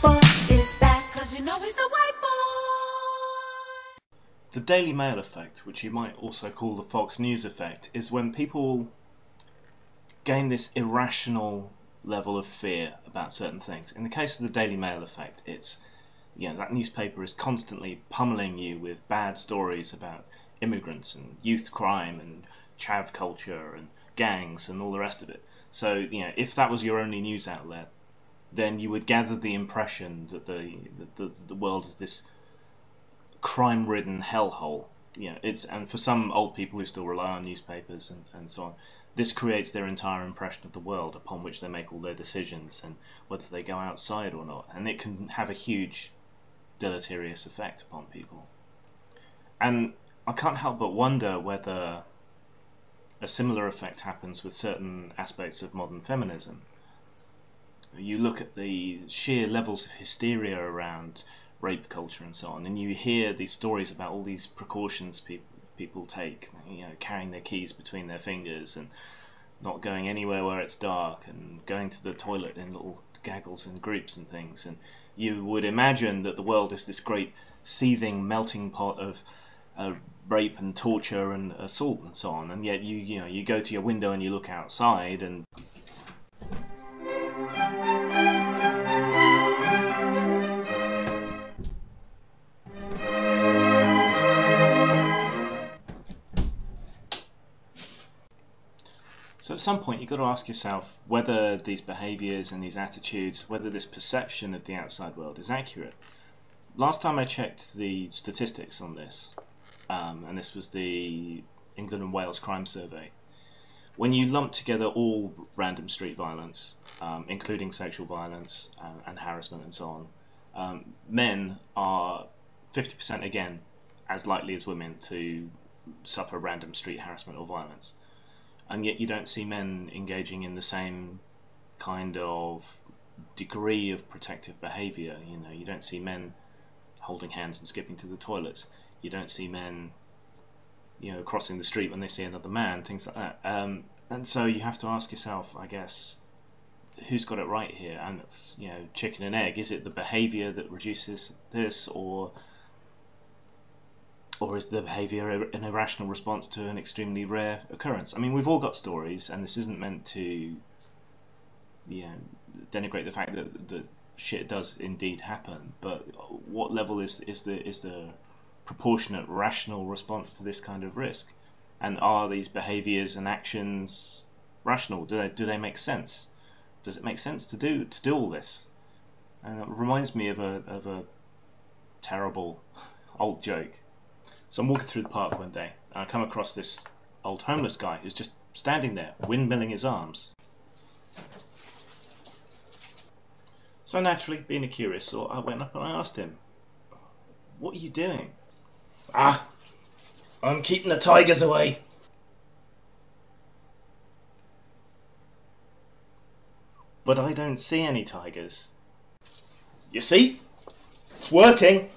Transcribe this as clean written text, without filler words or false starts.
boy is back, 'cause you know he's the white boy. The Daily Mail effect, which you might also call the Fox News effect, is when people gain this irrational level of fear about certain things. In the case of the Daily Mail effect, it's, that newspaper is constantly pummeling you with bad stories about immigrants and youth crime and chav culture and gangs and all the rest of it. So, if that was your only news outlet, then you would gather the impression that the world is this crime-ridden hellhole. And for some old people who still rely on newspapers and so on, this creates their entire impression of the world upon which they make all their decisions and whether they go outside or not. And it can have a huge deleterious effect upon people. And I can't help but wonder whether a similar effect happens with certain aspects of modern feminism. You look at the sheer levels of hysteria around rape culture and so on, and you hear these stories about all these precautions people take, carrying their keys between their fingers and not going anywhere where it's dark and going to the toilet in little gaggles and groups and things, and you would imagine that the world is this great seething melting pot of rape and torture and assault and so on, and yet you go to your window and you look outside and so at some point you've got to ask yourself whether these behaviours and these attitudes, whether this perception of the outside world is accurate. Last time I checked the statistics on this, and this was the England and Wales Crime Survey, when you lump together all random street violence, including sexual violence and harassment and so on, men are 50% again as likely as women to suffer random street harassment or violence. And yet you don't see men engaging in the same kind of degree of protective behaviour. You don't see men holding hands and skipping to the toilets. You don't see men, crossing the street when they see another man, things like that. And so you have to ask yourself, I guess, who's got it right here? And chicken and egg. Is it the behaviour that reduces this, or is the behaviour an irrational response to an extremely rare occurrence? I mean, we've all got stories, and this isn't meant to denigrate the fact that shit does indeed happen, but what level is the proportionate rational response to this kind of risk? And are these behaviours and actions rational? Do they make sense? Does it make sense to do all this? And it reminds me of a terrible old joke. So I'm walking through the park one day, and I come across this old homeless guy who's just standing there, windmilling his arms. So naturally, being a curious sort, I went up and I asked him, "What are you doing?" "Ah, I'm keeping the tigers away." "But I don't see any tigers." "You see? It's working."